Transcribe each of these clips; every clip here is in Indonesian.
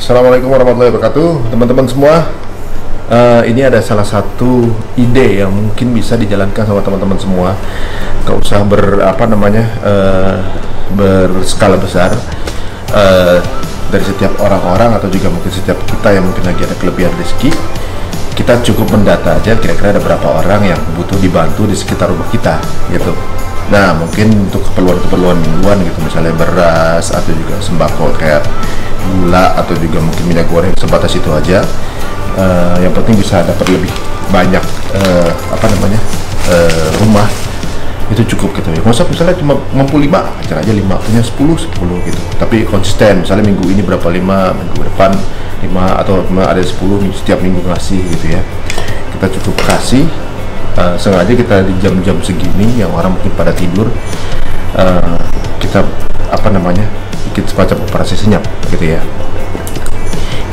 Assalamualaikum warahmatullahi wabarakatuh, teman-teman semua. Ini ada salah satu ide yang mungkin bisa dijalankan sama teman-teman semua. Gak usah berskala besar. Dari setiap orang-orang atau juga mungkin setiap kita yang mungkin lagi ada kelebihan rezeki, kita cukup mendata aja kira-kira ada berapa orang yang butuh dibantu di sekitar rumah kita, gitu. Nah, mungkin untuk keperluan-keperluan mingguan gitu, misalnya beras atau juga sembako kayak gula atau juga mungkin minyak goreng, sebatas itu aja. Yang penting bisa dapat lebih banyak rumah, itu cukup gitu ya. Masa misalnya cuma mampu 5 acara aja, 5 punya 10 gitu, tapi konsisten. Misalnya minggu ini berapa 5, minggu depan 5, atau ada 10 setiap minggu ngasih gitu ya. Kita cukup kasih, sengaja kita di jam-jam segini yang orang mungkin pada tidur, kita bikin semacam operasi senyap gitu ya.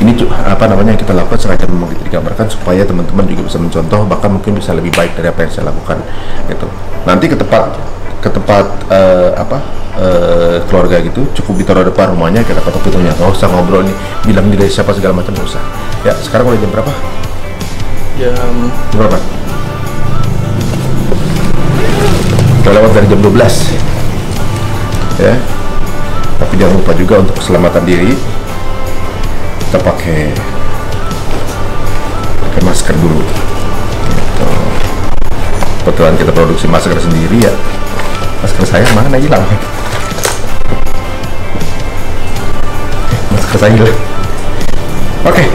Ini yang kita lakukan sengaja memang digambarkan supaya teman-teman juga bisa mencontoh, bahkan mungkin bisa lebih baik dari apa yang saya lakukan gitu. Nanti ke tempat keluarga gitu, cukup ditaruh depan rumahnya, kita ketok pintunya, nggak usah ngobrol nih, bilang diri siapa segala macam, nggak usah ya. Sekarang udah jam berapa? Jam berapa? Udah lewat dari jam 12 ya. Tapi jangan lupa juga untuk keselamatan diri, kita pakai masker dulu gitu. Kebetulan kita produksi masker sendiri ya. Masker saya mana hilang? Masker saya hilang. Oke.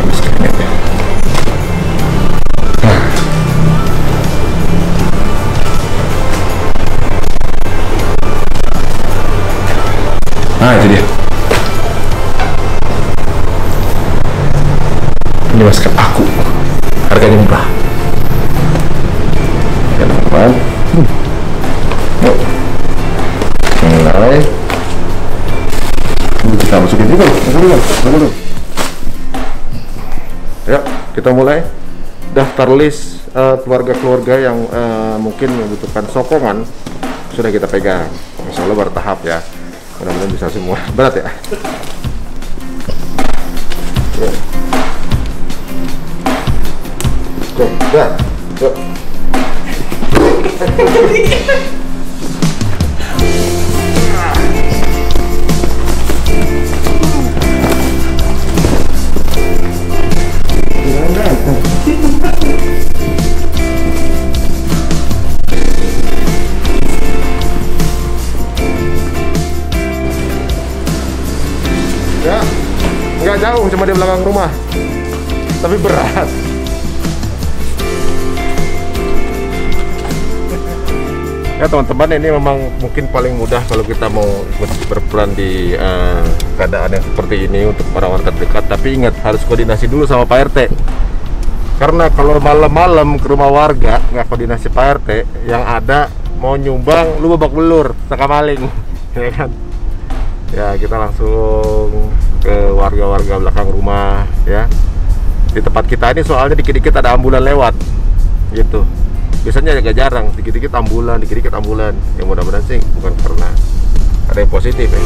Masker ini aja. Nah, itu dia. Ini masker aku, harganya murah. Ya teman-teman, yuk mulai. Kita masukin dulu. Ya, kita mulai. Daftar list keluarga-keluarga yang mungkin membutuhkan sokongan sudah kita pegang. Insya Allah bertahap ya. Mudah-mudahan bisa semua. Berat ya. Oke, udah. Yuk. Ya, nggak jauh, cuma di belakang rumah, tapi berat. Ya teman-teman, ini memang mungkin paling mudah kalau kita mau berperan di keadaan yang seperti ini untuk para warga terdekat. Tapi ingat, harus koordinasi dulu sama Pak RT. Karena kalau malam-malam ke rumah warga nggak koordinasi Pak RT, yang ada mau nyumbang lu babak belur, saka maling, ya kan? Ya, kita langsung ke warga-warga belakang rumah ya. Di tempat kita ini soalnya dikit-dikit ada ambulan lewat gitu. Biasanya agak jarang, dikit-dikit ambulan. Ya mudah-mudahan sih bukan karena ada yang positif ya.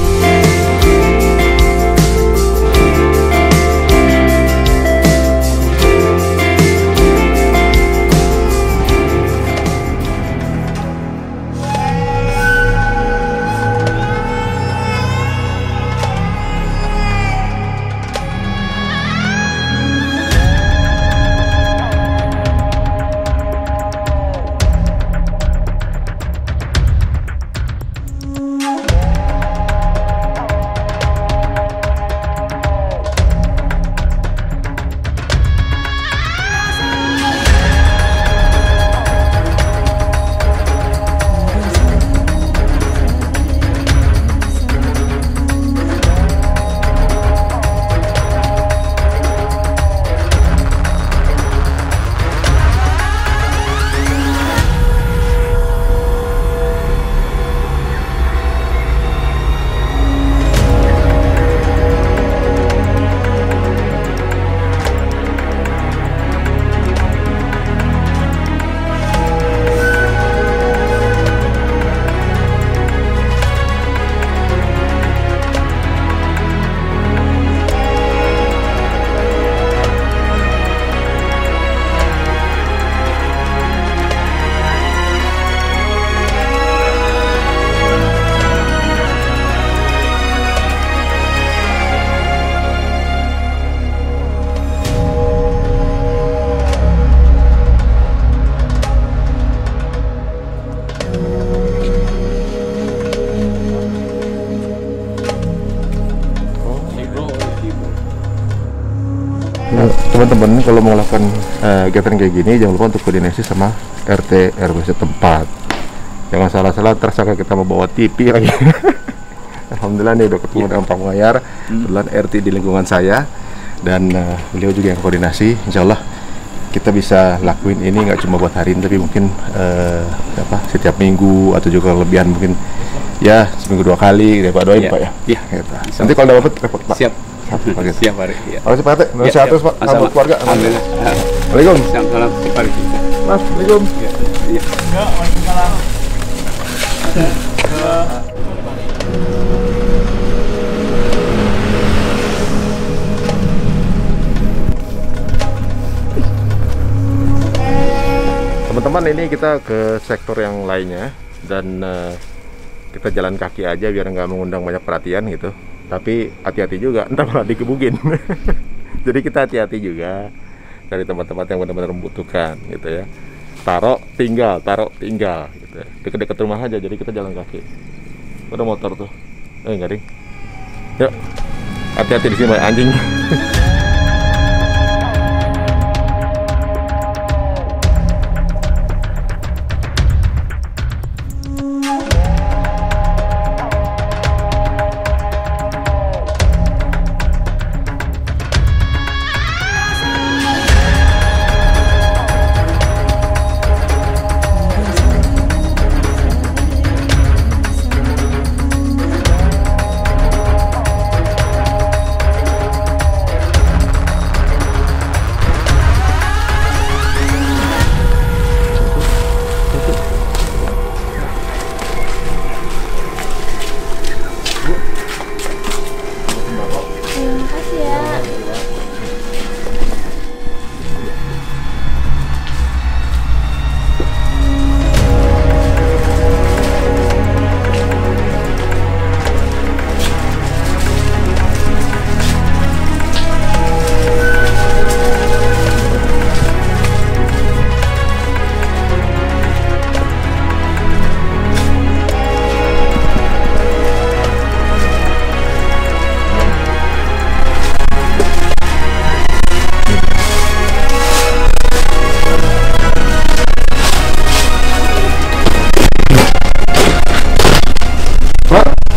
teman-teman kalau mau melakukan kegiatan kayak gini jangan lupa untuk koordinasi sama RT RW setempat. Jangan salah-salah tersangka kita membawa TV lagi. Alhamdulillah nih udah ketemu dengan Pak Muhayyar, kebetulan RT di lingkungan saya, dan beliau juga yang koordinasi. Insya Allah kita bisa lakuin ini nggak cuma buat hari ini, tapi mungkin setiap minggu atau juga kelebihan mungkin ya seminggu 2 kali. Ya, Pak doain Pak ya. Iya. Nanti kalau dapat repot Pak. Siap. Siap Pak. Terima kasih Pak RT. Sehat terus Pak. Selamat keluarga. Alhamdulillah. Waalaikumsalam. Salam Pak. Mas, Assalamualaikum. Iya. Waalaikumsalam. Teman-teman, ini kita ke sektor yang lainnya dan kita jalan kaki aja biar nggak mengundang banyak perhatian gitu. Tapi hati-hati juga, entah malah dikebukin. Jadi kita hati-hati juga dari tempat-tempat yang benar-benar membutuhkan gitu ya. Taruh tinggal gitu ya. Dekat-dekat rumah aja, jadi kita jalan kaki. Ada motor tuh, enggak ding. Yuk, hati-hati di sini banyak anjing.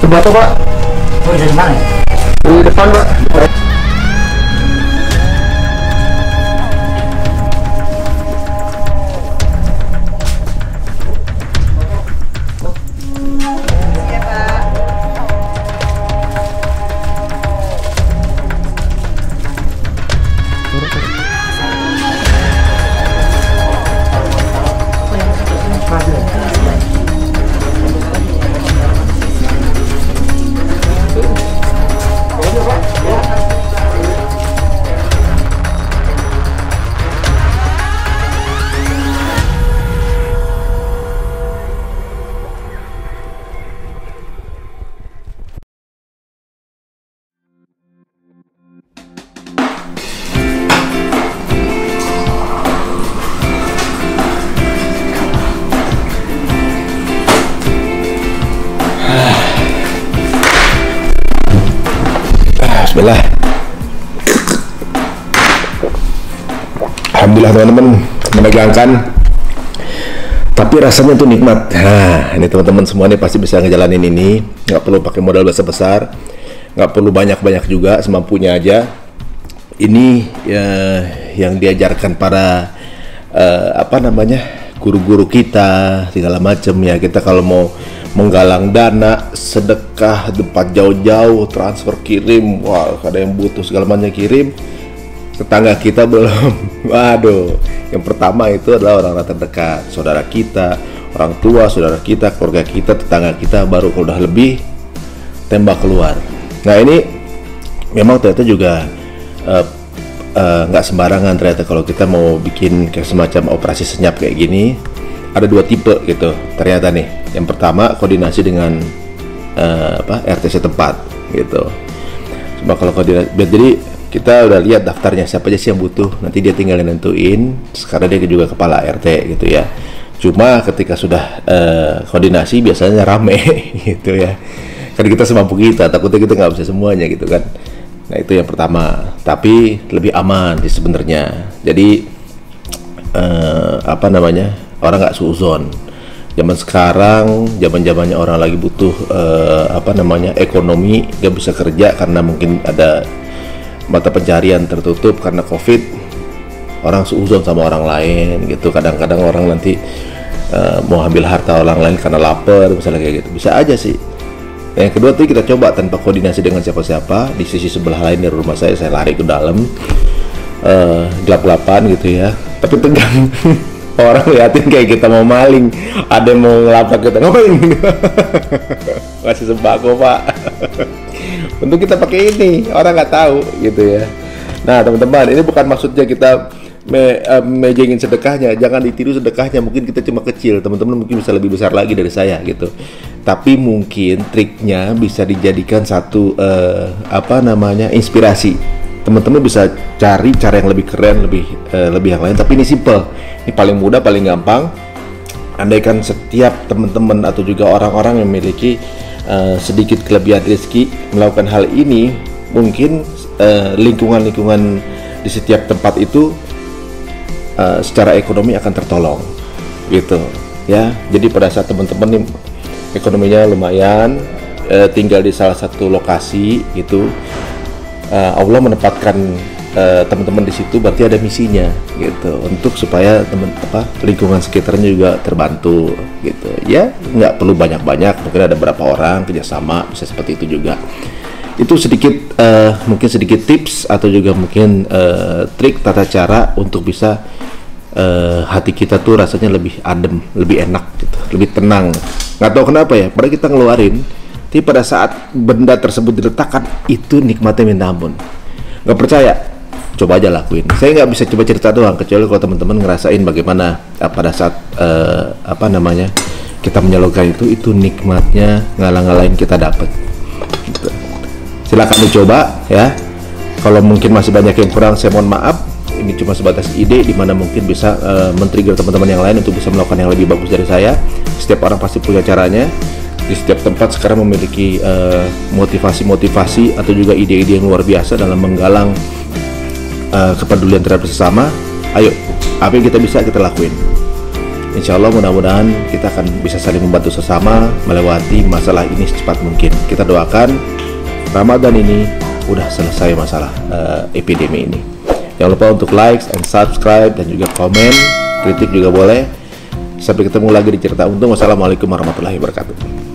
Sebelah tuh Pak. Oh, dari mana? Di depan Pak. Bismillah. Alhamdulillah teman-teman, menegangkan tapi rasanya tuh nikmat. Nah, ini teman-teman semua nih pasti bisa ngejalanin ini, nggak perlu pakai modal besar-besar, nggak perlu banyak-banyak juga, semampunya aja. Ini yang diajarkan para guru-guru kita segala macam ya. Kita kalau mau menggalang dana, sedekah, tempat jauh-jauh, transfer kirim, wah ada yang butuh segala macam kirim, tetangga kita belum. Waduh, yang pertama itu adalah orang-orang terdekat, saudara kita, orang tua, saudara kita, keluarga kita, tetangga kita, baru kalau udah lebih tembak keluar. Nah ini memang ternyata juga nggak sembarangan ternyata kalau kita mau bikin kayak semacam operasi senyap kayak gini. Ada 2 tipe gitu ternyata nih. Yang pertama koordinasi dengan RT setempat gitu. Cuma kalau koordinasi, jadi kita udah lihat daftarnya siapa aja sih yang butuh. Nanti dia tinggal nentuin. Sekarang dia juga kepala RT gitu ya. Cuma ketika sudah koordinasi biasanya rame gitu ya. Kan kita semampu kita, takutnya kita nggak bisa semuanya gitu kan. Nah itu yang pertama, tapi lebih aman sih sebenarnya. Jadi orang nggak suuzon. Zaman sekarang, zamannya orang lagi butuh ekonomi, nggak bisa kerja karena mungkin ada mata pencarian tertutup karena COVID. Orang suuzon sama orang lain gitu. Kadang-kadang orang nanti mau ambil harta orang lain karena lapar, misalnya kayak gitu. Bisa aja sih. Yang kedua tuh kita coba tanpa koordinasi dengan siapa-siapa. Di sisi sebelah lain dari rumah saya lari ke dalam, gelap-gelapan gitu ya, tapi tegang. Orang liatin kayak kita mau maling, ada yang mau ngelapak kita, ngapain? Kasih sembako pak. Untuk kita pakai ini, orang nggak tahu gitu ya. Nah teman-teman, ini bukan maksudnya kita mejengin sedekahnya, jangan ditiru sedekahnya. Mungkin kita cuma kecil, teman-teman mungkin bisa lebih besar lagi dari saya gitu. Tapi mungkin triknya bisa dijadikan satu inspirasi. Teman-teman bisa cari cara yang lebih keren, lebih yang lain. Tapi ini simple, ini paling mudah, paling gampang. Andaikan setiap teman-teman atau juga orang-orang yang memiliki sedikit kelebihan rezeki melakukan hal ini, mungkin lingkungan-lingkungan di setiap tempat itu secara ekonomi akan tertolong gitu ya. Jadi pada saat teman-teman nih ekonominya lumayan, tinggal di salah satu lokasi gitu, Allah menempatkan teman-teman di situ, berarti ada misinya gitu, untuk supaya lingkungan sekitarnya juga terbantu gitu ya. Nggak perlu banyak-banyak, mungkin ada beberapa orang kerjasama, bisa seperti itu juga. Itu sedikit mungkin sedikit tips atau juga mungkin trik tata cara untuk bisa hati kita tuh rasanya lebih adem, lebih enak gitu, lebih tenang. Nggak tahu kenapa ya, padahal kita ngeluarin, tapi pada saat benda tersebut diletakkan, itu nikmatnya minta ampun. Nggak percaya? Coba aja lakuin. Saya nggak bisa coba cerita doang, kecuali kalau teman-teman ngerasain bagaimana pada saat kita menyalurkan itu nikmatnya ngalah-ngalahin kita dapat. Gitu. Silakan dicoba ya. Kalau mungkin masih banyak yang kurang, saya mohon maaf. Ini cuma sebatas ide di mana mungkin bisa men-trigger teman-teman yang lain untuk bisa melakukan yang lebih bagus dari saya. Setiap orang pasti punya caranya. Di setiap tempat sekarang memiliki motivasi-motivasi atau juga ide-ide yang luar biasa dalam menggalang kepedulian terhadap sesama. Ayo, apa yang kita bisa kita lakuin. Insya Allah mudah-mudahan kita akan bisa saling membantu sesama melewati masalah ini secepat mungkin. Kita doakan Ramadan ini udah selesai masalah epidemi ini. Jangan lupa untuk like and subscribe dan juga komen, kritik juga boleh. Sampai ketemu lagi di Cerita Untung. Wassalamualaikum warahmatullahi wabarakatuh.